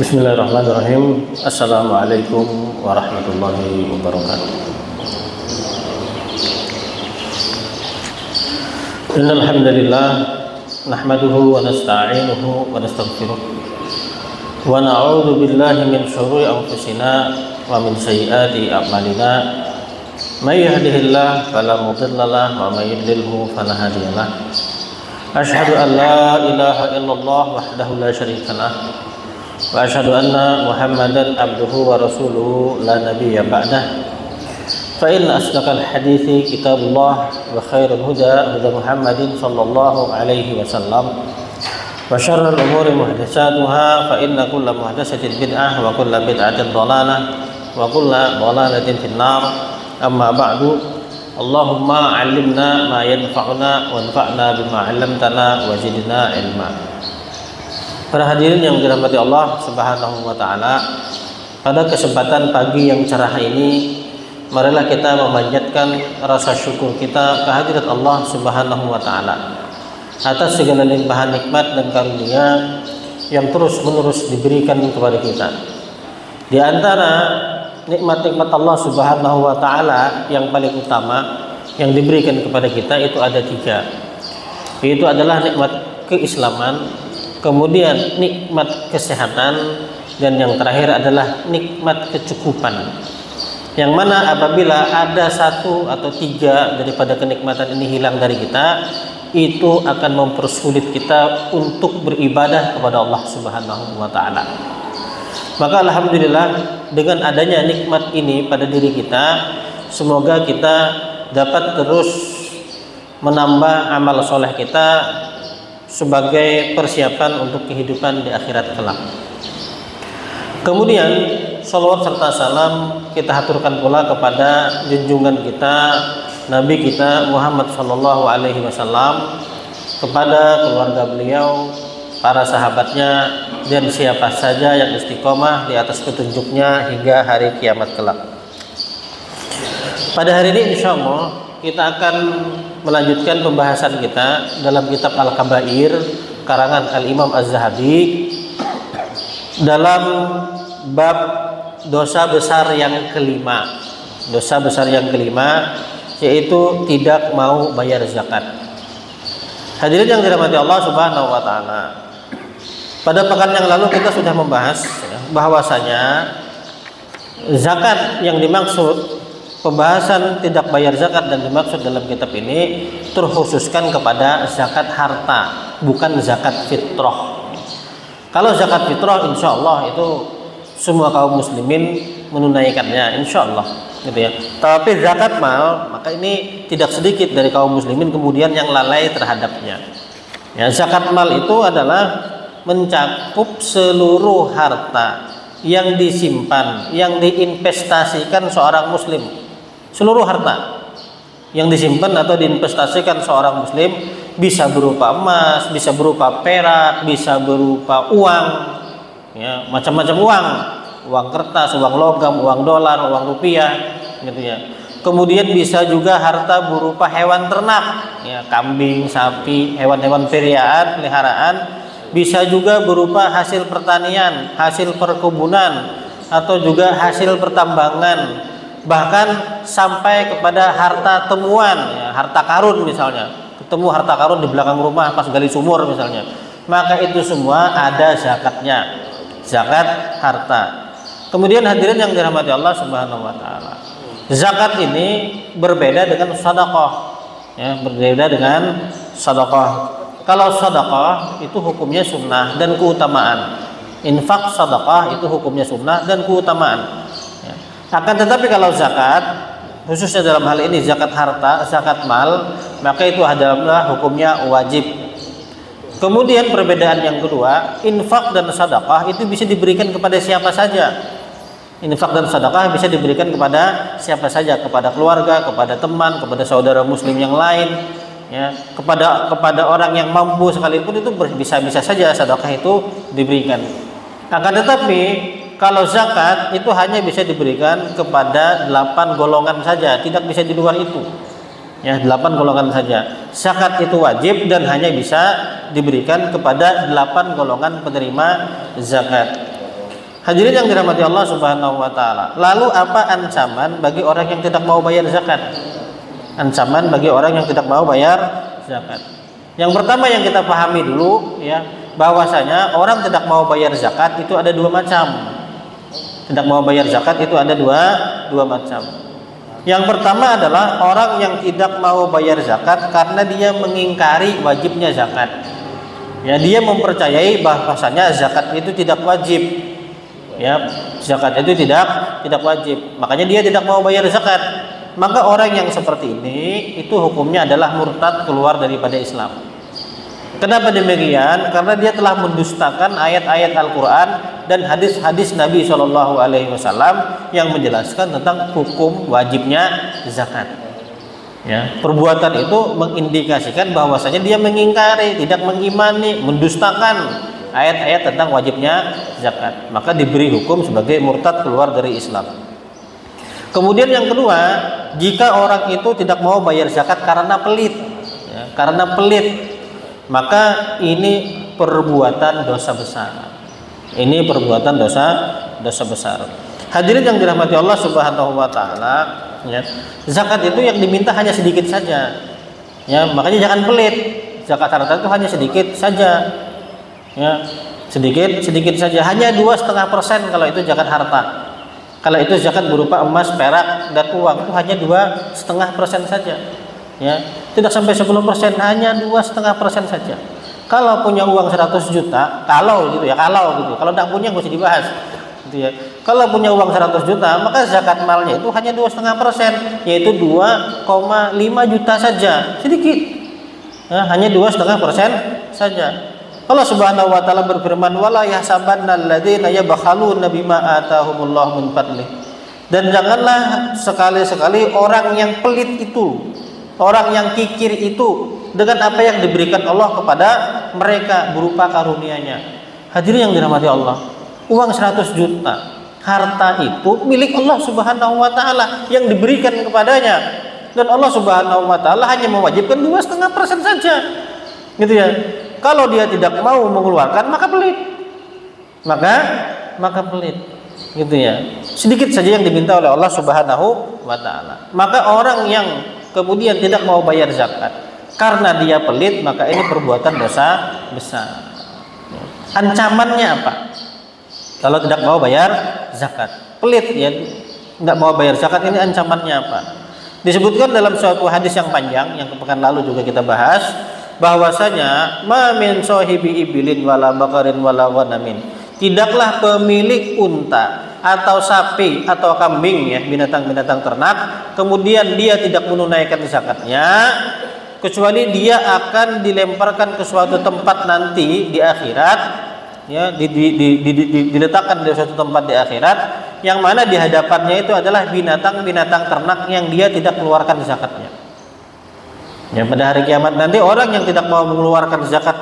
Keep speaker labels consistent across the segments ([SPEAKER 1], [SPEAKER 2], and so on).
[SPEAKER 1] Bismillahirrahmanirrahim. Assalamualaikum warahmatullahi wabarakatuh. Innal hamdalillah nahmaduhu wa nasta'inuhu wa nastaghfiruh wa na'udzu billahi min shururi anfusina wa min sayyiati a'malina. May yahdihillahu fala mudilla lahu wa may yudlilhu fala hadiya lahu. Asyhadu an la ilaha illallah wahdahu la syarika lahu wa asyhadu anna Muhammadan abduhu wa rasuluhu la nabiyya ba'dah. Fa inna asdaqal hadithi kitabullah wa khairul huda huda Muhammadin sallallahu alaihi wasallam wa syarrul umuri muhdatsatuha fa inna kulla muhdatsatin bid'ah wa kulla bid'atin dhalalah wa kulla dhalalatin finnar. Amma ba'du. Allahumma 'allimna ma yanfa'una wanfa'na bima 'allamtana wa zidna ilma. Para hadirin yang dirahmati Allah Subhanahu wa taala, pada kesempatan pagi yang cerah ini, marilah kita memanjatkan rasa syukur kita kehadirat Allah Subhanahu wa taala atas segala limpahan nikmat dan karunia yang terus-menerus diberikan kepada kita. Di antara nikmat-nikmat Allah Subhanahu wa taala yang paling utama yang diberikan kepada kita itu ada 3. Itu adalah nikmat keislaman, kemudian nikmat kesehatan, dan yang terakhir adalah nikmat kecukupan. Yang mana apabila ada 1 atau 3 daripada kenikmatan ini hilang dari kita, itu akan mempersulit kita untuk beribadah kepada Allah Subhanahu wa taala. Maka alhamdulillah, dengan adanya nikmat ini pada diri kita, semoga kita dapat terus menambah amal soleh kita sebagai persiapan untuk kehidupan di akhirat kelak. Kemudian shalawat serta salam kita haturkan pula kepada junjungan kita, Nabi kita Muhammad sallallahu alaihi wasallam, kepada keluarga beliau, para sahabatnya, dan siapa saja yang istiqomah di atas petunjuknya hingga hari kiamat kelak. Pada hari ini insyaallah kita akan melanjutkan pembahasan kita dalam kitab Al-Kabair karangan Al-Imam Az-Zahabi dalam bab dosa besar yang kelima. Dosa besar yang kelima yaitu tidak mau bayar zakat. Hadirin yang dirahmati Allah Subhanahu wa taala, pada pekan yang lalu kita sudah membahas bahwasanya zakat yang dimaksud, pembahasan tidak bayar zakat dan dimaksud dalam kitab ini terkhususkan kepada zakat harta, bukan zakat fitrah. Kalau zakat fitrah insya Allah itu semua kaum muslimin menunaikannya insya Allah, gitu ya. Tapi zakat mal, maka ini tidak sedikit dari kaum muslimin kemudian yang lalai terhadapnya. Ya, zakat mal itu adalah mencakup seluruh harta yang disimpan, yang diinvestasikan seorang muslim. Seluruh harta yang disimpan atau diinvestasikan seorang muslim, bisa berupa emas, bisa berupa perak, bisa berupa uang, ya, macam-macam uang, uang kertas, uang logam, uang dolar, uang rupiah, gitu ya. Kemudian bisa juga harta berupa hewan ternak, ya, kambing, sapi, hewan-hewan peliharaan. Bisa juga berupa hasil pertanian, hasil perkebunan, atau juga hasil pertambangan, bahkan sampai kepada harta temuan, ya, harta karun misalnya, ketemu harta karun di belakang rumah pas gali sumur misalnya, maka itu semua ada zakatnya, zakat harta. Kemudian hadirin yang dirahmati Allah Subhanahu wa taala, zakat ini berbeda dengan sedekah, ya, berbeda dengan sedekah. Kalau sedekah itu hukumnya sunnah dan keutamaan. Infak sedekah itu hukumnya sunnah dan keutamaan. Ya. Akan tetapi kalau zakat, khususnya dalam hal ini zakat harta, zakat mal, maka itu adalah hukumnya wajib. Kemudian perbedaan yang kedua, infak dan sedekah itu bisa diberikan kepada siapa saja. Infak dan sedekah bisa diberikan kepada siapa saja, kepada keluarga, kepada teman, kepada saudara muslim yang lain. Ya, kepada orang yang mampu sekalipun itu bisa-bisa saja sedekah itu diberikan. Akan tetapi kalau zakat itu hanya bisa diberikan kepada 8 golongan saja, tidak bisa di luar itu. Ya, 8 golongan saja. Zakat itu wajib dan hanya bisa diberikan kepada 8 golongan penerima zakat. Hadirin yang dirahmati Allah Subhanahu wa taala. Lalu apa ancaman bagi orang yang tidak mau bayar zakat? Ancaman bagi orang yang tidak mau bayar zakat. Yang pertama yang kita pahami dulu ya, bahwasanya orang tidak mau bayar zakat itu ada 2 macam. Tidak mau bayar zakat itu ada dua macam. Yang pertama adalah orang yang tidak mau bayar zakat karena dia mengingkari wajibnya zakat. Ya, dia mempercayai bahwasanya zakat itu tidak wajib. Ya, zakat itu tidak wajib. Makanya dia tidak mau bayar zakat. Maka orang yang seperti ini itu hukumnya adalah murtad, keluar daripada Islam. Kenapa demikian? Karena dia telah mendustakan ayat-ayat Al-Qur'an dan hadis-hadis Nabi SAW yang menjelaskan tentang hukum wajibnya zakat. Ya, perbuatan itu mengindikasikan bahwasanya dia mengingkari, tidak mengimani, mendustakan ayat-ayat tentang wajibnya zakat, maka diberi hukum sebagai murtad, keluar dari Islam. Kemudian yang kedua, jika orang itu tidak mau bayar zakat karena pelit, ya, maka ini perbuatan dosa besar. Ini perbuatan dosa besar. Hadirin yang dirahmati Allah Subhanahu wa taala, ya, zakat itu yang diminta hanya sedikit saja. Ya, makanya jangan pelit. Zakat harta itu hanya sedikit saja. Ya, sedikit saja, hanya 2,5% kalau itu zakat harta. Kalau itu zakat berupa emas, perak, dan uang itu hanya 2,5% saja. Ya, tidak sampai 10%, hanya 2,5% saja. Kalau punya uang 100 juta, kalau tidak punya nggak usah dibahas. Gitu ya. Kalau punya uang 100 juta, maka zakat malnya itu hanya 2,5%, yaitu 2,5 juta saja, sedikit. Ya, hanya 2,5% saja. Allah Subhanahu wa taala berfirman, wala yahsabanna alladziina yabkhaluna bima ataahumullahu min fadlih. Dan janganlah sekali-sekali orang yang pelit itu, orang yang kikir itu dengan apa yang diberikan Allah kepada mereka berupa karunia-Nya. Hadirin yang dirahmati Allah, uang 100 juta, harta itu milik Allah Subhanahu wa taala yang diberikan kepadanya. Dan Allah Subhanahu wa taala hanya mewajibkan 2,5% saja. Gitu ya. Kalau dia tidak mau mengeluarkan, maka pelit. Maka pelit. Gitu ya. Sedikit saja yang diminta oleh Allah Subhanahu wa taala. Maka orang yang kemudian tidak mau bayar zakat karena dia pelit, maka ini perbuatan dosa besar. Ancamannya apa? Kalau tidak mau bayar zakat, pelit ya, tidak mau bayar zakat, ini ancamannya apa? Disebutkan dalam suatu hadis yang panjang yang pekan lalu juga kita bahas, bahwasanya ma min sahibi ibilin wala bakarin wala ghanamin, tidaklah pemilik unta atau sapi atau kambing, ya, binatang-binatang ternak, kemudian dia tidak menunaikan zakatnya, kecuali dia akan dilemparkan ke suatu tempat nanti di akhirat, ya, diletakkan di suatu tempat di akhirat, yang mana di hadapannya itu adalah binatang-binatang ternak yang dia tidak keluarkan zakatnya. Ya, pada hari kiamat nanti orang yang tidak mau mengeluarkan zakat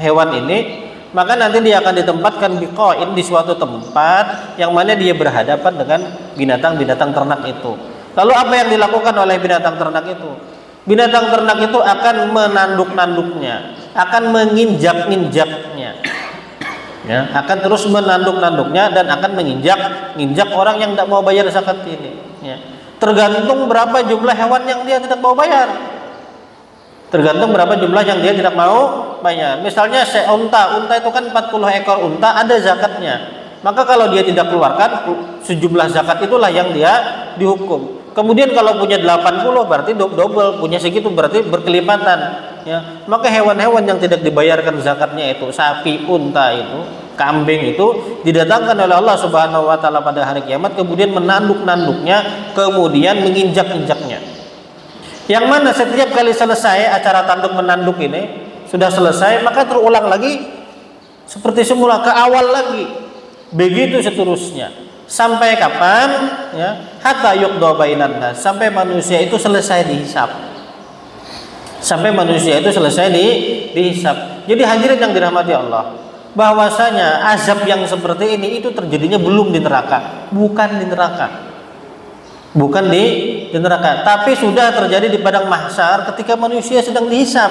[SPEAKER 1] hewan ini, maka nanti dia akan ditempatkan biqain di suatu tempat yang mana dia berhadapan dengan binatang-binatang ternak itu. Lalu apa yang dilakukan oleh binatang ternak itu? Binatang ternak itu akan menanduk-nanduknya, akan menginjak-injaknya. Ya, akan terus menanduk-nanduknya dan akan menginjak orang yang tidak mau bayar zakat ini. Ya. Tergantung berapa jumlah hewan yang dia tidak mau bayar. Tergantung berapa jumlah yang dia tidak mau bayar. Misalnya unta itu kan 40 ekor unta, ada zakatnya. Maka kalau dia tidak keluarkan sejumlah zakat, itulah yang dia dihukum. Kemudian kalau punya 80 berarti double, punya segitu berarti berkelipatan. Ya. Maka hewan-hewan yang tidak dibayarkan zakatnya itu, sapi, unta itu, kambing itu didatangkan oleh Allah Subhanahu wa taala pada hari kiamat, kemudian menanduk-nanduknya, kemudian menginjak-injaknya. Yang mana setiap kali selesai acara tanduk menanduk ini, sudah selesai, maka terulang lagi seperti semula, ke awal lagi. Begitu seterusnya. Sampai kapan? Ya, hatta yuqda bainan nas, sampai manusia itu selesai dihisab. Sampai manusia itu selesai dihisab. Jadi hadirin yang dirahmati Allah, bahwasanya azab yang seperti ini itu terjadinya belum di neraka, bukan di neraka. Bukan di neraka, tapi sudah terjadi di padang mahsyar ketika manusia sedang dihisab.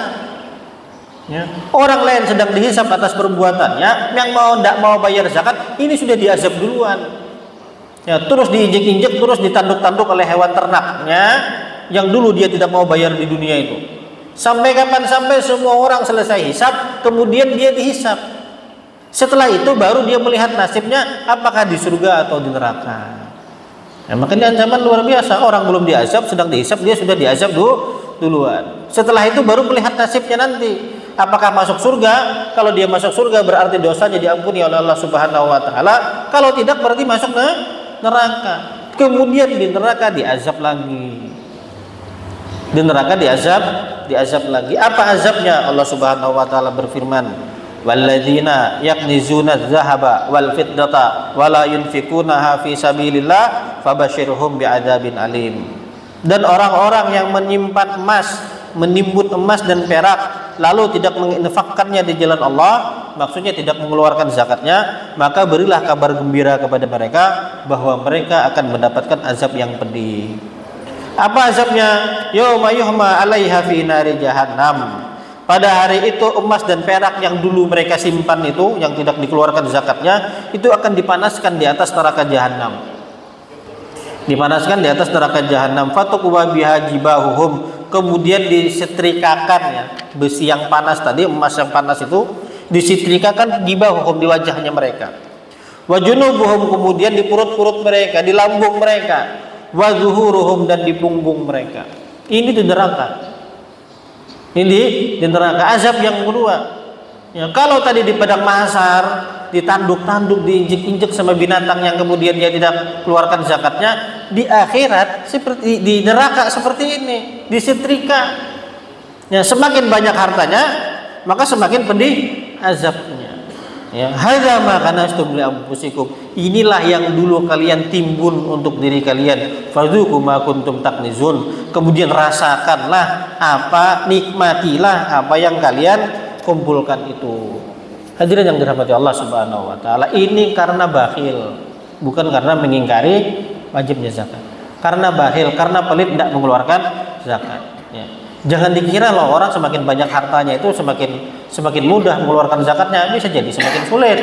[SPEAKER 1] Ya. Orang lain sedang dihisab atas perbuatannya, yang tidak mau bayar zakat ini sudah diazab duluan. Ya, terus diinjek-injek, terus ditanduk-tanduk oleh hewan ternaknya yang dulu dia tidak mau bayar di dunia itu. Sampai kapan? Sampai semua orang selesai hisab, kemudian dia dihisab. Setelah itu baru dia melihat nasibnya apakah di surga atau di neraka. Ya, makanya ancaman luar biasa. Orang belum diazab, sedang dihisab, dia sudah diazab duluan. Setelah itu baru melihat nasibnya nanti. Apakah masuk surga? Kalau dia masuk surga berarti dosanya diampuni oleh Allah Subhanahu wa taala. Kalau tidak berarti masuk ke neraka. Kemudian di neraka diazab lagi. Di neraka diazab lagi. Apa azabnya? Allah Subhanahu wa taala berfirman, "Walladzina yaknizuna adz-dzahaba wal fiddata wa la yunfikunaha fi sabilillah fabashshirhum bi'adzabin alim." Dan orang-orang yang menyimpan emas, menimbun emas dan perak lalu tidak menginfakkannya di jalan Allah, maksudnya tidak mengeluarkan zakatnya, maka berilah kabar gembira kepada mereka bahwa mereka akan mendapatkan azab yang pedih. Apa azabnya? Yauma yuhma 'alaiha fi nari jahannam. Pada hari itu emas dan perak yang dulu mereka simpan itu, yang tidak dikeluarkan zakatnya, itu akan dipanaskan di atas neraka jahanam. Dipanaskan di atas neraka jahanam. Fatuqwa biha jibahuhum, kemudian disetrikakan ya, besi yang panas tadi, emas yang panas itu disetrikakan jibahuhum, di wajahnya mereka. Wa junubuhum, kemudian di perut-perut mereka, di lambung mereka. Wa zuhuruhum, dan di punggung mereka. Ini di neraka. Ini di neraka, azab yang kedua. Ya, kalau tadi di padang mahsyar ditanduk-tanduk, diinjek-injek sama binatang yang kemudian dia tidak keluarkan zakatnya, di akhirat seperti di neraka seperti ini, disetrika. Ya, semakin banyak hartanya, maka semakin pedih azabnya. Ya, hadza ma kanastum li anfusikum. Inilah yang dulu kalian timbun untuk diri kalian. Fadzuqu ma kuntum taknizun. Kemudian rasakanlah apa, nikmatilah apa yang kalian kumpulkan itu. Hadirin yang dirahmati Allah Subhanahu wa taala, ini karena bakhil, bukan karena mengingkari wajibnya zakat. Karena bakhil, karena pelit tidak mengeluarkan zakat. Ya. Jangan dikira loh orang semakin banyak hartanya itu semakin mudah mengeluarkan zakatnya, bisa jadi semakin sulit.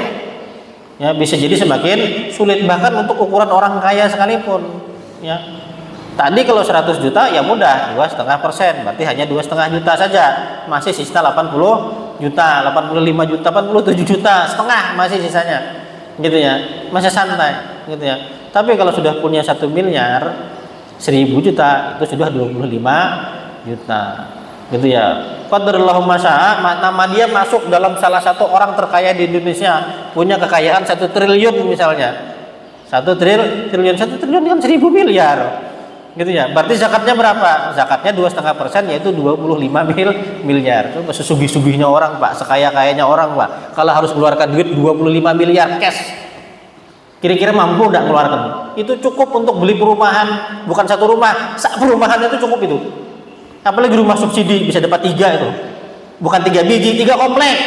[SPEAKER 1] Ya, bisa jadi semakin sulit bahkan untuk ukuran orang kaya sekalipun. Ya. Tadi kalau 100 juta ya mudah, 2,5%, berarti hanya 2,5 juta saja, masih sisa 80 juta, 85 juta, 87 juta, setengah masih sisanya, gitu ya, masih santai, gitu ya. Tapi kalau sudah punya 1 miliar, 1000 juta, itu sudah 25 juta, gitu ya. Qadarullahu masya'a, nama dia masuk dalam salah satu orang terkaya di Indonesia, punya kekayaan 1 triliun misalnya, 1 triliun kan 1000 miliar. Gitu ya, berarti zakatnya berapa? Zakatnya 2,5%, yaitu 25 miliar. Itu sesugih-sugihnya orang Pak, sekaya-kayanya orang Pak, kalau harus keluarkan duit 25 miliar cash, kira-kira mampu tidak keluarkan? Itu cukup untuk beli perumahan, bukan 1 rumah, perumahan itu cukup itu. Apalagi rumah subsidi bisa dapat 3 itu, bukan 3 biji, 3 komplek.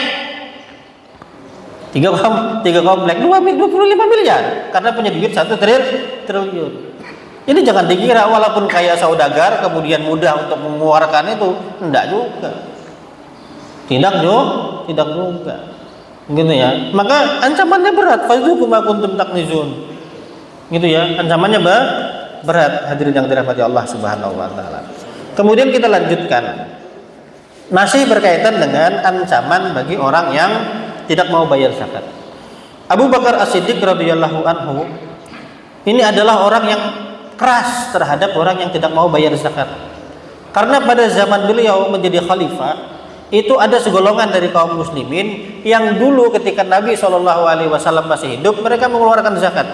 [SPEAKER 1] 3 komplek 25 miliar karena punya duit 1 triliun. Ini jangan dikira walaupun kaya saudagar kemudian mudah untuk mengeluarkan itu, enggak juga. Tidak juga. Gitu ya. Maka ancamannya berat. Fadzuqu ma kuntum taknizun. Gitu ya. Ancamannya berat. Hadirin yang dirahmati Allah Subhanahu wa taala. Kemudian kita lanjutkan. Masih berkaitan dengan ancaman bagi orang yang tidak mau bayar zakat. Abu Bakar As-Siddiq radhiyallahu anhu ini adalah orang yang keras terhadap orang yang tidak mau bayar zakat. Karena pada zaman beliau menjadi khalifah, itu ada segolongan dari kaum muslimin yang dulu ketika Nabi SAW masih hidup, mereka mengeluarkan zakat.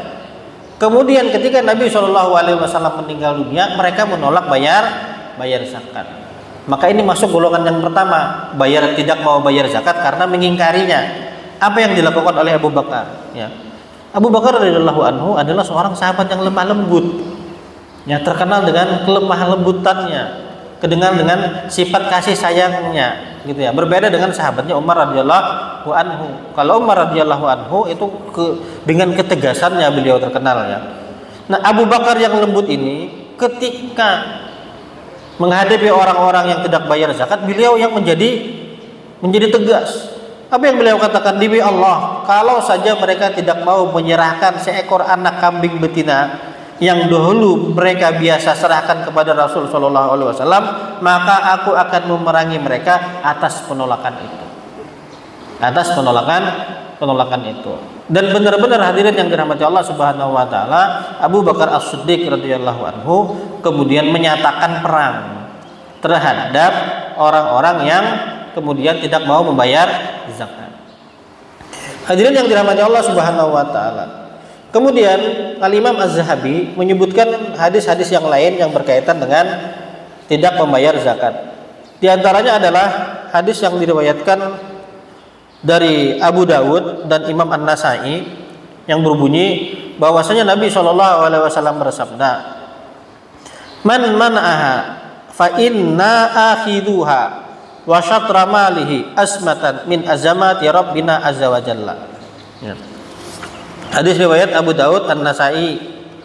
[SPEAKER 1] Kemudian ketika Nabi SAW meninggal dunia, mereka menolak bayar zakat. Maka ini masuk golongan yang pertama, tidak mau bayar zakat karena mengingkarinya. Apa yang dilakukan oleh Abu Bakar? Ya. Abu Bakar radhiyallahu anhu adalah seorang sahabat yang lemah lembut. Ya, terkenal dengan kelemah lembutannya, dengan sifat kasih sayangnya, gitu ya. Berbeda dengan sahabatnya Umar radhiyallahu anhu. Kalau Umar radhiyallahu anhu itu dengan ketegasannya beliau terkenal ya. Nah, Abu Bakar yang lembut ini ketika menghadapi orang-orang yang tidak bayar zakat, beliau yang menjadi menjadi tegas. Apa yang beliau katakan? Demi Allah, kalau saja mereka tidak mau menyerahkan seekor anak kambing betina yang dahulu mereka biasa serahkan kepada Rasul Shallallahu Alaihi Wasallam, maka aku akan memerangi mereka atas penolakan itu. Atas penolakan itu. Dan benar-benar hadirin yang dirahmati Allah Subhanahu Wa Taala, Abu Bakar As-Siddiq radhiyallahu anhu kemudian menyatakan perang terhadap orang-orang yang kemudian tidak mau membayar zakat. Hadirin yang dirahmati Allah Subhanahu Wa Taala. Kemudian Al-Imam Az-Zahabi menyebutkan hadis-hadis yang lain yang berkaitan dengan tidak membayar zakat. Di antaranya adalah hadis yang diriwayatkan dari Abu Dawud dan Imam An-Nasai yang berbunyi bahwasanya Nabi Shallallahu Alaihi Wasallam bersabda, "Man man'aha fa inna akhiduha wa syatra malihi asmatan min azamati Rabbina azza wa jalla." Ya. Hadis riwayat Abu Dawud An-Nasai,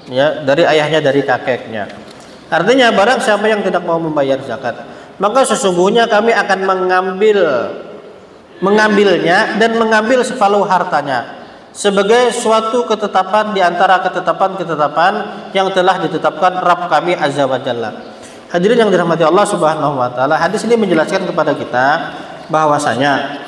[SPEAKER 1] ya, dari ayahnya dari kakeknya. Artinya barang siapa yang tidak mau membayar zakat, maka sesungguhnya kami akan mengambilnya dan mengambil separuh hartanya sebagai suatu ketetapan di antara ketetapan-ketetapan yang telah ditetapkan Rabb kami azza wa jalla. Hadirin yang dirahmati Allah Subhanahu wa taala, hadis ini menjelaskan kepada kita bahwasanya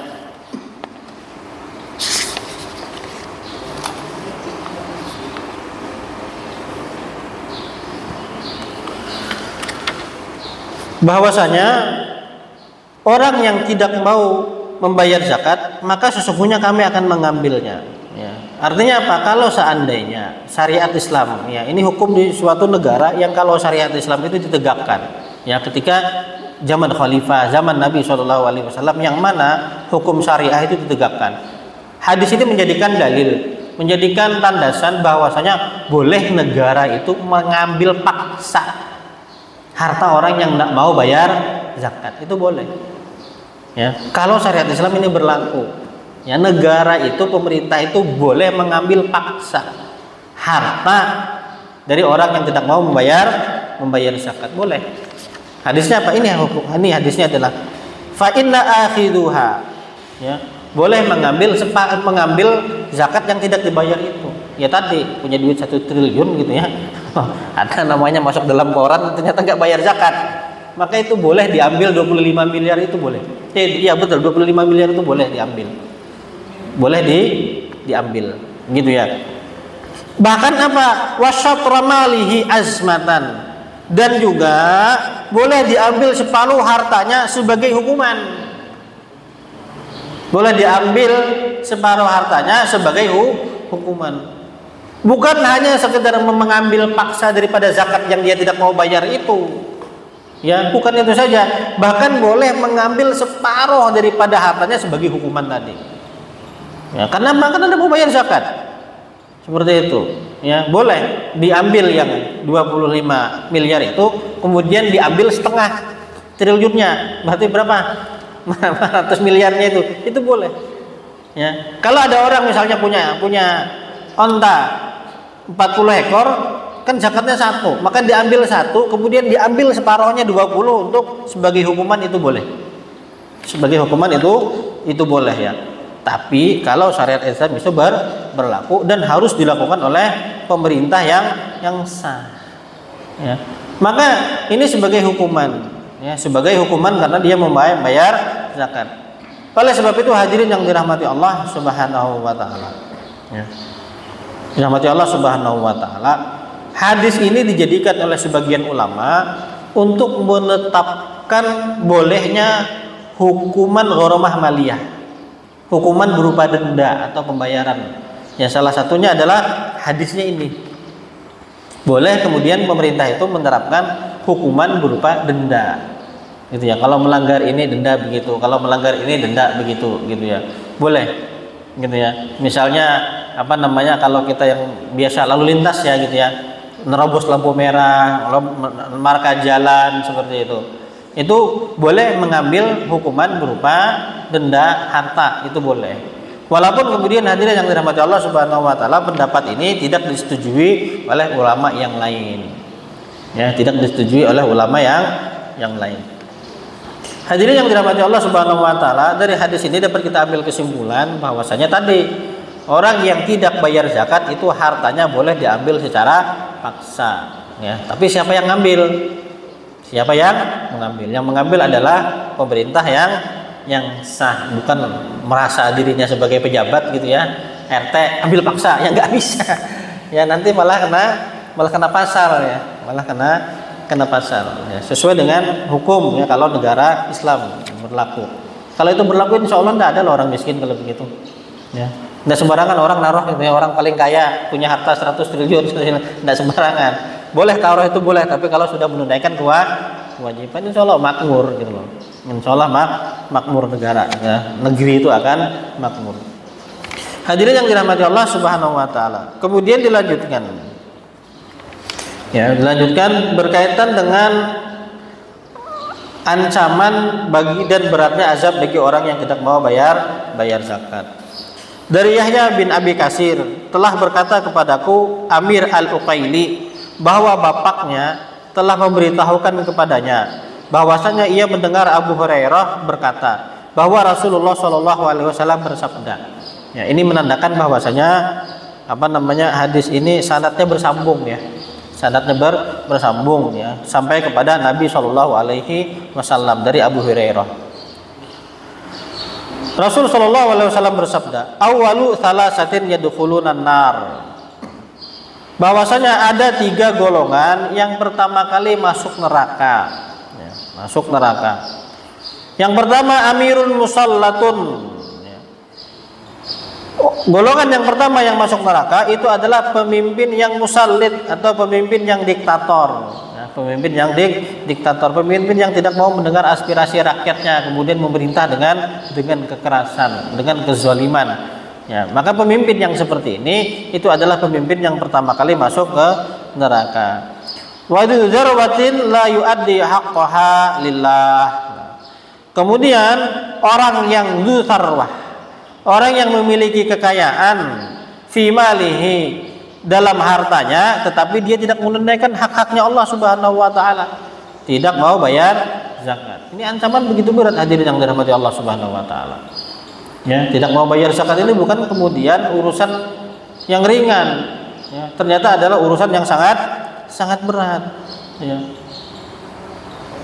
[SPEAKER 1] orang yang tidak mau membayar zakat, maka sesungguhnya kami akan mengambilnya. Ya. Artinya apa? Kalau seandainya syariat Islam, ya, ini hukum di suatu negara yang kalau syariat Islam itu ditegakkan, ya, ketika zaman Khalifah, zaman Nabi Shallallahu Alaihi Wasallam, yang mana hukum syariah itu ditegakkan. Hadis ini menjadikan dalil, menjadikan landasan bahwasanya boleh negara itu mengambil paksa harta orang yang tidak mau bayar zakat, itu boleh. Ya, kalau syariat Islam ini berlaku, ya, negara itu, pemerintah itu boleh mengambil paksa harta dari orang yang tidak mau membayar zakat, boleh. Hadisnya apa? Ini hadisnya adalah fa inna akhiduha, ya, boleh mengambil zakat yang tidak dibayar itu. Ya tadi punya duit 1 triliun gitu ya, ada namanya masuk dalam koran ternyata nggak bayar zakat, maka itu boleh diambil 25 miliar itu boleh. Iya betul, 25 miliar itu boleh diambil. Boleh diambil gitu ya. Bahkan apa? Wasyatra malihi azmatan, dan juga boleh diambil separuh hartanya sebagai hukuman. Boleh diambil separuh hartanya sebagai hukuman. Bukan hanya sekedar mengambil paksa daripada zakat yang dia tidak mau bayar itu. Ya, bukan itu saja. Bahkan boleh mengambil separuh daripada hartanya sebagai hukuman tadi. Ya, karena Anda mau bayar zakat. Seperti itu. Ya, boleh diambil yang 25 miliar itu, kemudian diambil setengah triliunnya. Berarti berapa? 500 miliarnya itu boleh. Ya. Kalau ada orang misalnya punya onta 40 ekor, kan zakatnya 1, maka diambil 1, kemudian diambil separuhnya 20 untuk sebagai hukuman, itu boleh. Sebagai hukuman itu boleh ya. Tapi kalau syariat Islam itu berlaku dan harus dilakukan oleh pemerintah yang sah. Ya. Maka ini sebagai hukuman, ya, sebagai hukuman karena dia membayar zakat. Oleh sebab itu hadirin yang dirahmati Allah Subhanahu wa taala. Ya. Dirahmati Allah Subhanahu wa taala, hadis ini dijadikan oleh sebagian ulama untuk menetapkan bolehnya hukuman gharamah maliyah. Hukuman berupa denda atau pembayaran. Ya, salah satunya adalah hadisnya ini. Boleh kemudian pemerintah itu menerapkan hukuman berupa denda. Gitu ya. Kalau melanggar ini denda begitu, kalau melanggar ini denda begitu, gitu ya. Boleh. Gitu ya. Misalnya kalau kita yang biasa lalu lintas ya gitu ya, nerobos lampu merah, marka jalan seperti itu boleh mengambil hukuman berupa denda harta, itu boleh. Walaupun kemudian hadirin yang dirahmati Allah Subhanahu wa taala, pendapat ini tidak disetujui oleh ulama yang lain. Ya, tidak disetujui oleh ulama yang lain. Hadirin yang dirahmati Allah Subhanahu wa taala, dari hadis ini dapat kita ambil kesimpulan bahwasanya tadi orang yang tidak bayar zakat itu hartanya boleh diambil secara paksa, ya. Tapi siapa yang ngambil? Siapa yang mengambil? Yang mengambil adalah pemerintah yang sah, bukan merasa dirinya sebagai pejabat gitu ya. RT ambil paksa, ya nggak bisa. Ya nanti malah kena pasal ya, malah kena pasal ya, sesuai dengan hukum ya kalau negara Islam berlaku. Kalau itu berlaku insya Allah tidak ada loh orang miskin kalau begitu ya. Tidak sembarangan orang naruh gitu ya, orang paling kaya punya harta 100 triliun tidak sembarangan. Boleh taruh itu boleh, tapi kalau sudah menunaikan kewajiban insya Allah makmur gitu loh. Insya Allah makmur negara ya. Negeri itu akan makmur. Hadirin yang dirahmati Allah Subhanahu wa taala. Kemudian dilanjutkan. Ya, dilanjutkan berkaitan dengan ancaman bagi dan beratnya azab bagi orang yang tidak mau bayar zakat. Dari Yahya bin Abi Katsir, telah berkata kepadaku Amir al-Uqaili bahwa bapaknya telah memberitahukan kepadanya bahwasanya ia mendengar Abu Hurairah berkata bahwa Rasulullah Shallallahu alaihi wasallam bersabda. Ya, ini menandakan bahwasanya hadis ini sanadnya bersambung ya. Sanadnya bersambung ya sampai kepada Nabi Shallallahu alaihi wasallam dari Abu Hurairah. Rasul Shallallahu alaihi wasallam bersabda, "Awwalu thalatsatin yadkhulunan nar." Bahwasanya ada 3 golongan yang pertama kali masuk neraka. Ya, masuk neraka. Yang pertama amirun musallatun. Golongan yang pertama yang masuk neraka itu adalah pemimpin yang musallit atau pemimpin yang diktator. Ya, pemimpin yang diktator, pemimpin yang tidak mau mendengar aspirasi rakyatnya, kemudian memerintah dengan kekerasan, dengan kezaliman. Ya, maka pemimpin yang seperti ini itu adalah pemimpin yang pertama kali masuk ke neraka. Wa dzarwatin la yuaddi haqqaha lillah. Kemudian orang yang dzarwah, orang yang memiliki kekayaan fi malihi dalam hartanya tetapi dia tidak menunaikan hak-haknya Allah Subhanahu wa taala, tidak mau bayar zakat. Ini ancaman begitu berat hadirin yang dirahmati Allah Subhanahu wa taala. Ya, tidak mau bayar zakat ini bukan kemudian urusan yang ringan. Ya, ternyata adalah urusan yang sangat berat. Ya.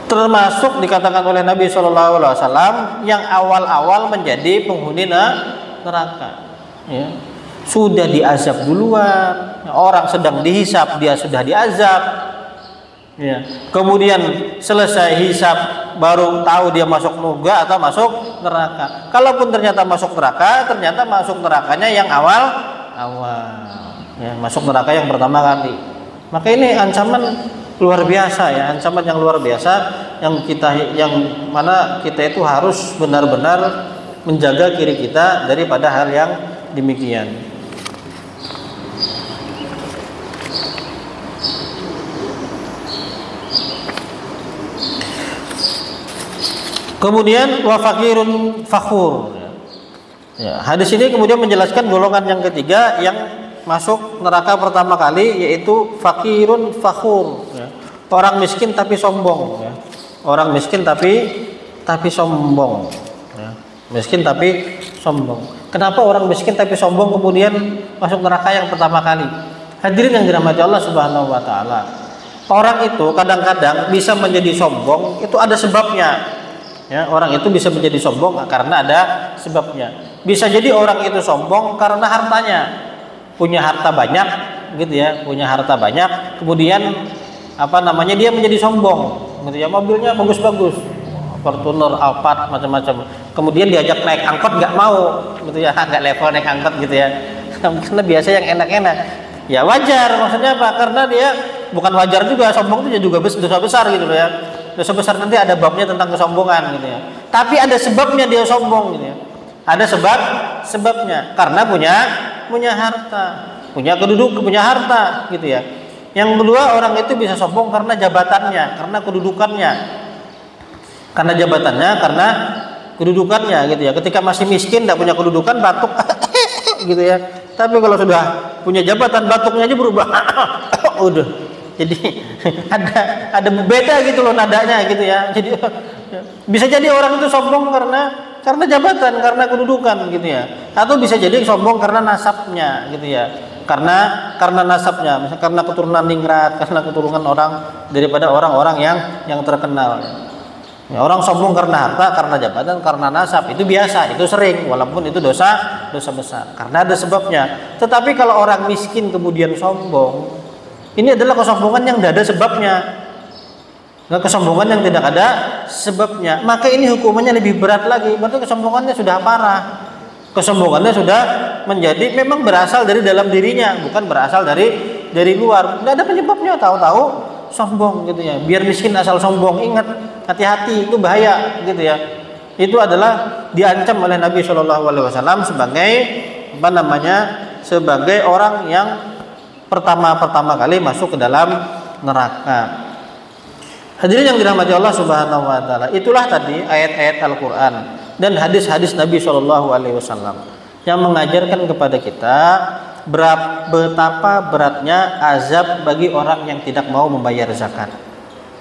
[SPEAKER 1] Termasuk dikatakan oleh Nabi Shallallahu Alaihi Wasallam yang awal-awal menjadi penghuni neraka. Ya. Sudah diazab duluan, orang sedang dihisap dia sudah diazab. Ya. Kemudian selesai hisap baru tahu dia masuk surga atau masuk neraka. Kalaupun ternyata masuk neraka, ternyata masuk nerakanya yang awal, ya, masuk neraka yang pertama kali. Maka ini ancaman luar biasa ya, ancaman yang luar biasa yang mana kita itu harus benar-benar menjaga diri kita daripada hal yang demikian. Kemudian wa fakirun fakhur. Ya, hadis ini kemudian menjelaskan golongan yang ketiga yang masuk neraka pertama kali, yaitu fakirun fakhur. Ya. Orang miskin tapi sombong. Ya. Orang miskin tapi sombong. Ya. Miskin tapi sombong. Kenapa orang miskin tapi sombong kemudian masuk neraka yang pertama kali? Hadirin yang dirahmati Allah Subhanahu wa taala. Orang itu kadang-kadang bisa menjadi sombong, itu ada sebabnya. Ya, orang itu bisa menjadi sombong karena ada sebabnya. Bisa jadi orang itu sombong karena hartanya, punya harta banyak, gitu ya, punya harta banyak. Kemudian dia menjadi sombong, gitu ya, mobilnya bagus-bagus, Fortuner, Alphard, macam-macam. Kemudian diajak naik angkot nggak mau, gitu ya, nggak level naik angkot, gitu ya. Karena biasa yang enak-enak. Ya wajar, maksudnya apa? Karena dia bukan wajar juga, sombong itu juga dosa besar gitu ya. Dosa besar nanti ada babnya tentang kesombongan gitu ya. Tapi ada sebabnya dia sombong gitu ya. Ada sebabnya karena punya harta, punya kedudukan, punya harta gitu ya. Yang kedua, orang itu bisa sombong karena jabatannya, karena kedudukannya. Karena jabatannya, karena kedudukannya gitu ya. Ketika masih miskin, tidak punya kedudukan, batuk gitu ya. Tapi kalau sudah punya jabatan, batuknya aja berubah. Udah Jadi ada beda gitu loh nadanya gitu ya. Jadi bisa jadi orang itu sombong karena jabatan, karena kedudukan gitu ya. Atau bisa jadi sombong karena nasabnya gitu ya. Karena nasabnya, misalnya karena keturunan ningrat, karena keturunan orang daripada orang-orang yang terkenal. Ya, orang sombong karena harta, karena jabatan, karena nasab itu biasa, itu sering, walaupun itu dosa besar, karena ada sebabnya. Tetapi kalau orang miskin kemudian sombong, ini adalah kesombongan yang tidak ada sebabnya, kesombongan yang tidak ada sebabnya. Maka ini hukumannya lebih berat lagi, berarti kesombongannya sudah parah. Kesombongannya sudah menjadi memang berasal dari dalam dirinya, bukan berasal dari luar. Tidak ada penyebabnya, tahu-tahu sombong gitu ya. Biar miskin asal sombong, ingat, hati-hati, itu bahaya gitu ya. Itu adalah diancam oleh Nabi SAW sebagai sebagai orang yang pertama kali masuk ke dalam neraka. Hadirin yang dirahmati Allah Subhanahu wa taala, itulah tadi ayat-ayat Al-Qur'an dan hadis-hadis Nabi SAW yang mengajarkan kepada kita betapa beratnya azab bagi orang yang tidak mau membayar zakat.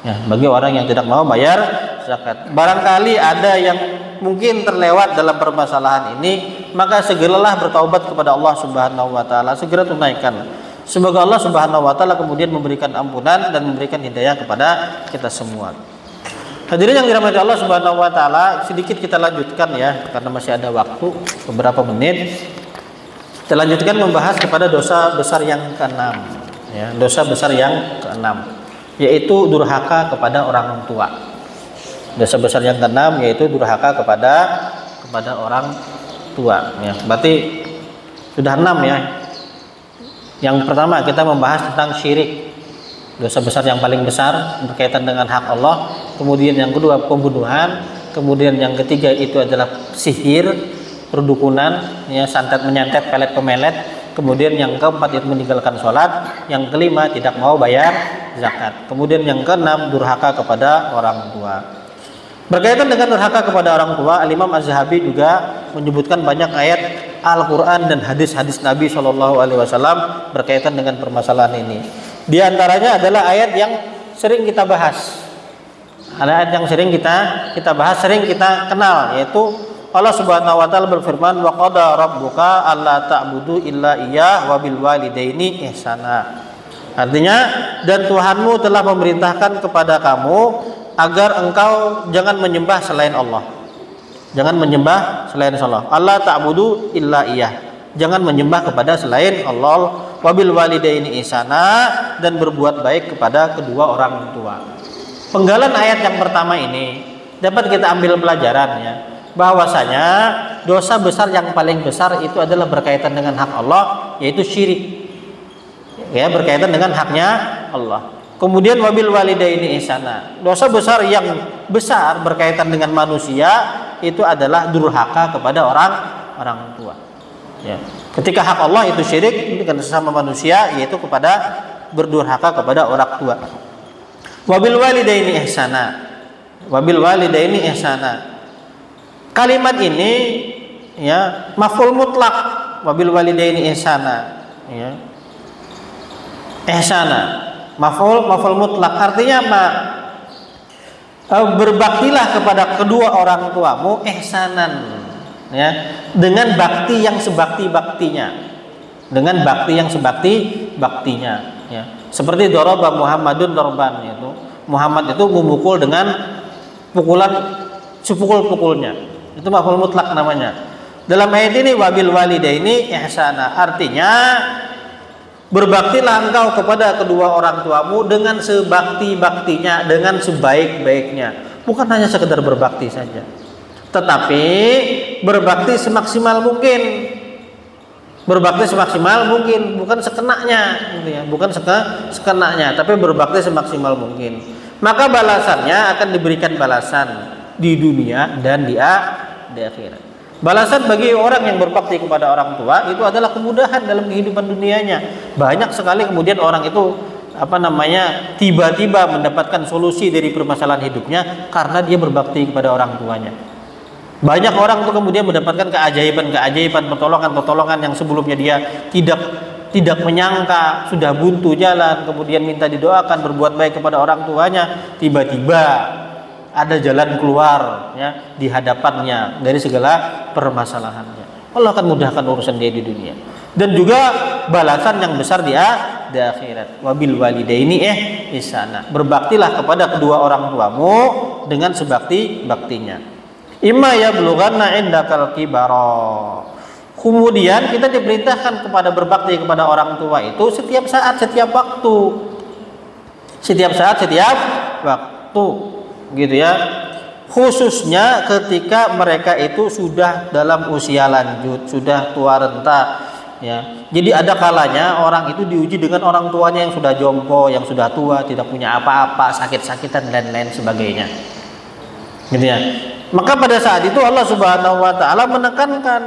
[SPEAKER 1] Ya, bagi orang yang tidak mau bayar zakat. Barangkali ada yang mungkin terlewat dalam permasalahan ini, maka segeralah bertaubat kepada Allah Subhanahu wa taala, segera tunaikan. Semoga Allah Subhanahu wa taala kemudian memberikan ampunan dan memberikan hidayah kepada kita semua. Hadirin yang dirahmati Allah Subhanahu wa taala, sedikit kita lanjutkan ya, karena masih ada waktu beberapa menit. Kita lanjutkan membahas kepada dosa besar yang keenam, ya, dosa besar yang keenam, yaitu durhaka kepada orang tua. Dosa besar yang keenam yaitu durhaka kepada orang tua. Ya, berarti sudah 6 ya. Yang pertama kita membahas tentang syirik, dosa besar yang paling besar berkaitan dengan hak Allah. Kemudian yang kedua pembunuhan. Kemudian yang ketiga itu adalah sihir, perdukunan, ya, santet menyantet, pelet pemelet. Kemudian yang keempat itu meninggalkan sholat. Yang kelima tidak mau bayar zakat. Kemudian yang keenam durhaka kepada orang tua. Berkaitan dengan durhaka kepada orang tua, Al-Imam Az-Zahabi juga menyebutkan banyak ayat Al-Quran dan hadis-hadis Nabi SAW berkaitan dengan permasalahan ini. Di antaranya adalah ayat yang sering kita bahas. Ada ayat yang sering kita bahas, sering kita kenal, yaitu Allah Subhanahu wa taala berfirman, wa qada rabbuka alla ta'budu illa iyyah wa bil walidaini ihsana. Artinya, dan Tuhanmu telah memerintahkan kepada kamu agar engkau jangan menyembah selain Allah. Jangan menyembah selain Allah. Allah ta'budu illa iyyah. Jangan menyembah kepada selain Allah. Wa bil walidaini ihsana, dan berbuat baik kepada kedua orang tua. Penggalan ayat yang pertama ini dapat kita ambil pelajarannya, bahwasanya dosa besar yang paling besar itu adalah berkaitan dengan hak Allah, yaitu syirik. Ya, berkaitan dengan haknya Allah. Kemudian wabil walidaini ihsana. Dosa besar yang besar berkaitan dengan manusia itu adalah durhaka kepada orang tua. Ya. Ketika hak Allah itu syirik dengan sesama manusia, yaitu kepada berdurhaka kepada orang tua. Wabil walidaini ihsana. Wabil walidaini ihsana. Kalimat ini ya maf'ul mutlak, wabil walidaini ihsana, ya. Ihsana maf'ul mutlak, artinya apa? Berbaktilah kepada kedua orang tuamu ihsanan, ya, dengan bakti yang sebakti-baktinya. Dengan bakti yang sebakti-baktinya, ya. Seperti daraba Muhammadun darban, yaitu Muhammad itu memukul dengan pukulan sepukul-pukulnya. Itu maf'ul mutlak namanya. Dalam ayat ini wabil walidaini ihsana, artinya berbaktilah engkau kepada kedua orang tuamu dengan sebakti-baktinya, dengan sebaik-baiknya. Bukan hanya sekedar berbakti saja, tetapi berbakti semaksimal mungkin. Berbakti semaksimal mungkin, bukan sekenanya gitu ya, bukan sekenanya, tapi berbakti semaksimal mungkin. Maka balasannya akan diberikan balasan di dunia dan di akhirat. Balasan bagi orang yang berbakti kepada orang tua itu adalah kemudahan dalam kehidupan dunianya. Banyak sekali kemudian orang itu tiba-tiba mendapatkan solusi dari permasalahan hidupnya karena dia berbakti kepada orang tuanya. Banyak orang itu kemudian mendapatkan keajaiban-keajaiban, pertolongan-pertolongan yang sebelumnya dia tidak tidak menyangka, sudah buntu jalan, kemudian minta didoakan berbuat baik kepada orang tuanya, tiba-tiba ada jalan keluar ya di hadapannya dari segala permasalahannya. Allah akan mudahkan urusan dia di dunia dan juga balasan yang besar di akhirat. Wabil walidaini ihsana. Berbaktilah kepada kedua orang tuamu dengan sebakti-baktinya. Imma yablughanna indakal kibara. Kemudian kita diperintahkan kepada berbakti kepada orang tua itu setiap saat, setiap waktu. Setiap saat, setiap waktu. Gitu ya. Khususnya ketika mereka itu sudah dalam usia lanjut, sudah tua renta ya. Jadi ada kalanya orang itu diuji dengan orang tuanya yang sudah jompo, yang sudah tua, tidak punya apa-apa, sakit-sakitan dan lain sebagainya. Gitu ya. Maka pada saat itu Allah Subhanahu wa taala menekankan,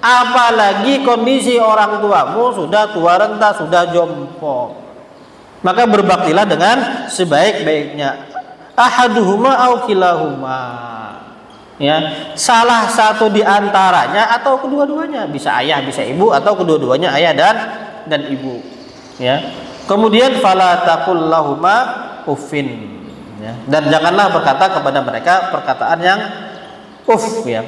[SPEAKER 1] apalagi kondisi orang tuamu sudah tua renta, sudah jompo, maka berbaktilah dengan sebaik-baiknya. Ahaduhuma au kilahuma, ya, salah satu di antaranya atau kedua-duanya, bisa ayah bisa ibu atau kedua-duanya ayah dan ibu, ya. Kemudian fala taqul lahuma uffin, ya, dan janganlah berkata kepada mereka perkataan yang ya.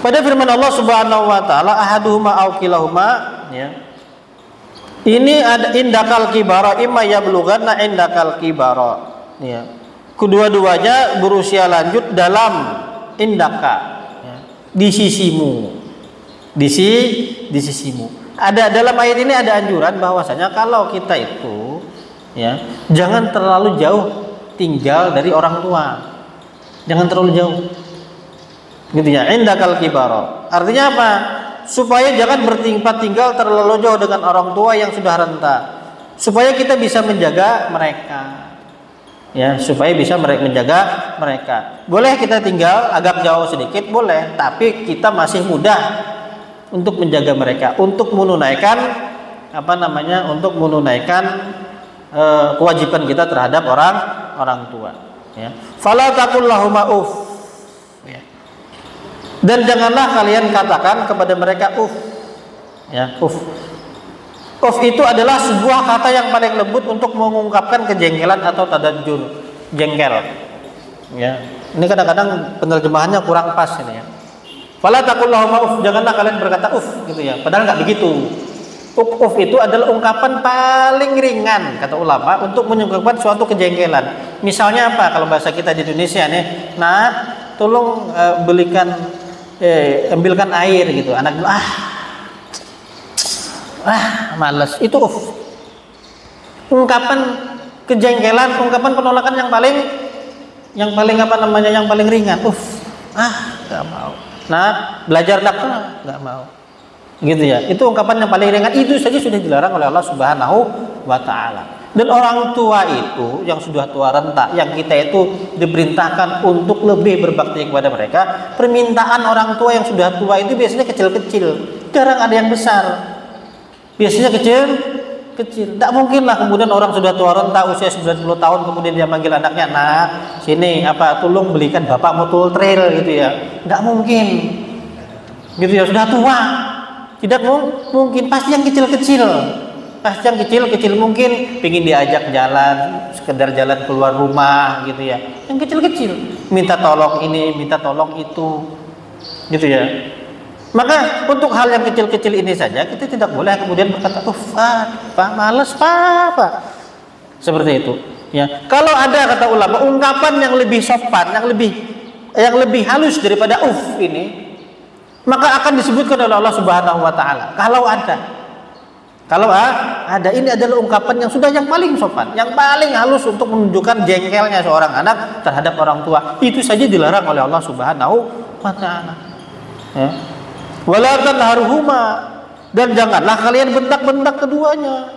[SPEAKER 1] Pada firman Allah Subhanahu wa taala ahaduhuma au kilahuma, ya. Ini ada indakal kibara imma yablughanna indakal kibara, ya. Kedua-duanya berusia lanjut dalam indaka, ya, di sisimu. Di sisimu. Ada dalam ayat ini ada anjuran bahwasanya kalau kita itu ya, jangan terlalu jauh tinggal dari orang tua. Jangan terlalu jauh. Gitu ya, indakal kibara. Artinya apa? Supaya jangan bertempat tinggal terlalu jauh dengan orang tua yang sudah renta, supaya kita bisa menjaga mereka, ya, supaya bisa menjaga mereka. Boleh kita tinggal agak jauh sedikit, boleh, tapi kita masih mudah untuk menjaga mereka, untuk menunaikan untuk menunaikan kewajiban kita terhadap orang tua. Ya. Fala taqul lahuma uff. Dan janganlah kalian katakan kepada mereka ya, Uf itu adalah sebuah kata yang paling lembut untuk mengungkapkan kejengkelan atau tadajjur, jengkel. Ya. Ini kadang-kadang penerjemahannya kurang pas ini ya. Fala taqul lahum janganlah kalian berkata gitu ya. Padahal enggak begitu. Itu adalah ungkapan paling ringan kata ulama untuk menyebabkan suatu kejengkelan. Misalnya apa kalau bahasa kita di Indonesia nih, nah tolong ambilkan air gitu. Anak malas. Itu ungkapan kejengkelan, ungkapan penolakan yang paling yang paling ringan. Nggak mau. Nah, belajar dakwah nggak mau. Gitu ya. Itu ungkapan yang paling ringan. Itu saja sudah dilarang oleh Allah Subhanahu wa taala. Dan orang tua itu yang sudah tua renta, yang kita itu diperintahkan untuk lebih berbakti kepada mereka. Permintaan orang tua yang sudah tua itu biasanya kecil-kecil, jarang ada yang besar. Biasanya kecil. Tak mungkin lah kemudian orang sudah tua renta usia 90 tahun kemudian dia manggil anaknya, "Nah, sini tolong belikan bapak motor trail," gitu ya. Tidak mungkin. Gitu ya, sudah tua. Tidak mungkin, pasti yang kecil-kecil. Pasti yang kecil-kecil mungkin pingin diajak jalan, sekedar jalan keluar rumah gitu ya. Yang kecil-kecil, minta tolong ini, minta tolong itu, gitu ya. Maka untuk hal yang kecil-kecil ini saja kita tidak boleh kemudian berkata, males Pak. Seperti itu. Ya. Kalau ada kata ulama ungkapan yang lebih sopan, yang lebih halus daripada ini, maka akan disebutkan oleh Allah Subhanahu wa taala. Kalau ada, ini adalah ungkapan yang paling sopan, yang paling halus untuk menunjukkan jengkelnya seorang anak terhadap orang tua. Itu saja dilarang oleh Allah Subhanahu wa taala. Ya. Wala tanharhuma, dan janganlah kalian bentak-bentak keduanya.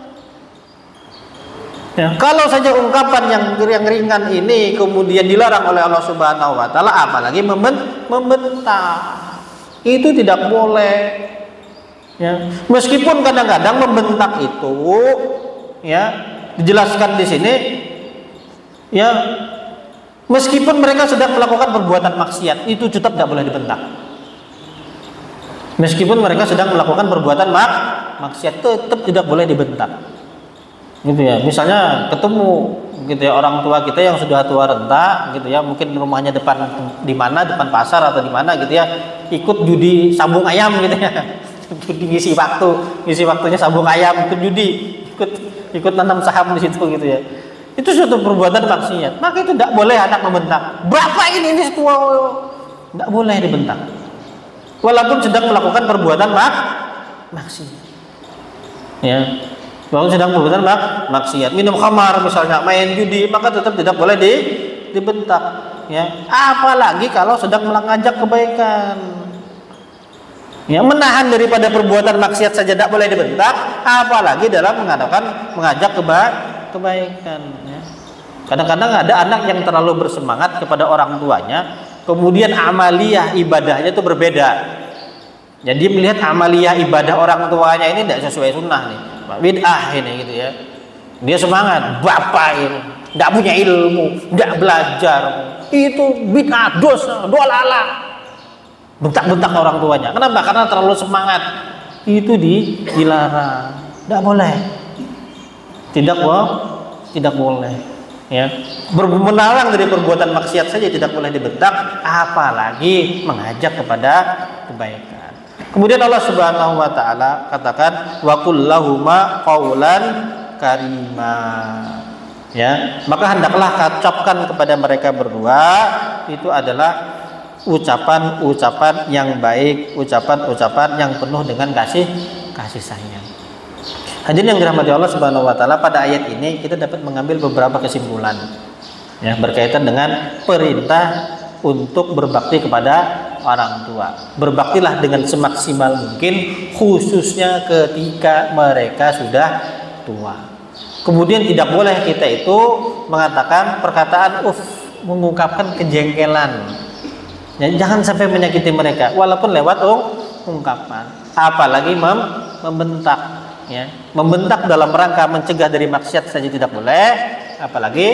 [SPEAKER 1] Ya. Kalau saja ungkapan yang ringan ini kemudian dilarang oleh Allah Subhanahu wa taala, apalagi membentak. Itu tidak boleh. Ya, meskipun kadang-kadang membentak itu, ya, dijelaskan di sini, ya, meskipun mereka sedang melakukan perbuatan maksiat, itu tetap tidak boleh dibentak. Meskipun mereka sedang melakukan perbuatan maksiat, tetap tidak boleh dibentak. Gitu ya. Misalnya ketemu gitu ya orang tua kita yang sudah tua renta gitu ya, mungkin rumahnya depan di mana, depan pasar atau di mana gitu ya, ikut judi sabung ayam gitu ya. Judi ngisi waktunya sabung ayam, ikut judi, ikut nanam saham di situ gitu ya. Itu suatu perbuatan maksiat. Maka itu tidak boleh anak membentak. Bapak ini tua, tidak boleh dibentak. Walaupun sedang melakukan perbuatan maksiat. Ya. Walaupun sedang perbuatan maksiat, minum khamar misalnya, main judi, maka tetap tidak boleh dibentak. Ya. Apalagi kalau sedang mengajak kebaikan. Ya, menahan daripada perbuatan maksiat saja tidak boleh dibentak, apalagi dalam mengajak kebaikan. Ya. Kadang-kadang ada anak yang terlalu bersemangat kepada orang tuanya, kemudian amaliyah ibadahnya itu berbeda. Jadi melihat amaliyah ibadah orang tuanya ini tidak sesuai sunnah nih, bid'ah ini gitu ya. Dia semangat, bapak ini tidak punya ilmu, tidak belajar, itu bid'ah, dosa, dolala. Bentak-bentak orang tuanya. Kenapa? Karena terlalu semangat. Itu dilarang. Tidak boleh. Tidak boleh. Ya. Melarang dari perbuatan maksiat saja tidak boleh dibentak, apalagi mengajak kepada kebaikan. Kemudian Allah Subhanahu wa taala katakan wa qul lahuma qaulan karima. Ya, maka hendaklah ucapkan kepada mereka berdua itu adalah ucapan-ucapan yang baik, ucapan-ucapan yang penuh dengan kasih sayang. Hadirin yang dirahmati Allah Subhanahu wa taala, pada ayat ini kita dapat mengambil beberapa kesimpulan ya, berkaitan dengan perintah untuk berbakti kepada orang tua. Berbaktilah dengan semaksimal mungkin, khususnya ketika mereka sudah tua. Kemudian tidak boleh kita itu mengatakan perkataan mengungkapkan kejengkelan. Ya, jangan sampai menyakiti mereka walaupun lewat ungkapan, apalagi membentak ya. Membentak dalam rangka mencegah dari maksiat saja tidak boleh, apalagi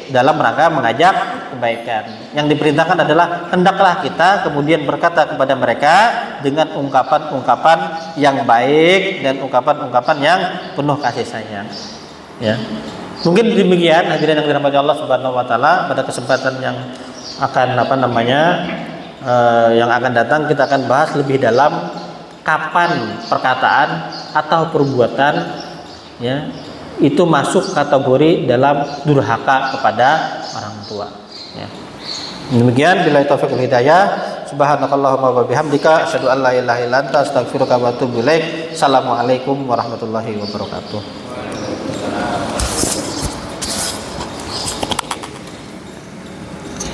[SPEAKER 1] dalam rangka mengajak kebaikan. Yang diperintahkan adalah hendaklah kita kemudian berkata kepada mereka dengan ungkapan-ungkapan yang baik dan ungkapan-ungkapan yang penuh kasih sayang ya. Mungkin demikian hadirin yang dirahmati Allah Subhanahu wa taala, pada kesempatan yang akan yang akan datang kita akan bahas lebih dalam kapan perkataan atau perbuatan ya itu masuk kategori dalam durhaka kepada orang tua ya. Demikian, billahi taufiq wal hidayah. Subhanakallahumma wa bihamdika asyhadu an la ilaha illa anta astaghfiruka wa atubu ilaik. Assalamualaikum warahmatullahi wabarakatuh.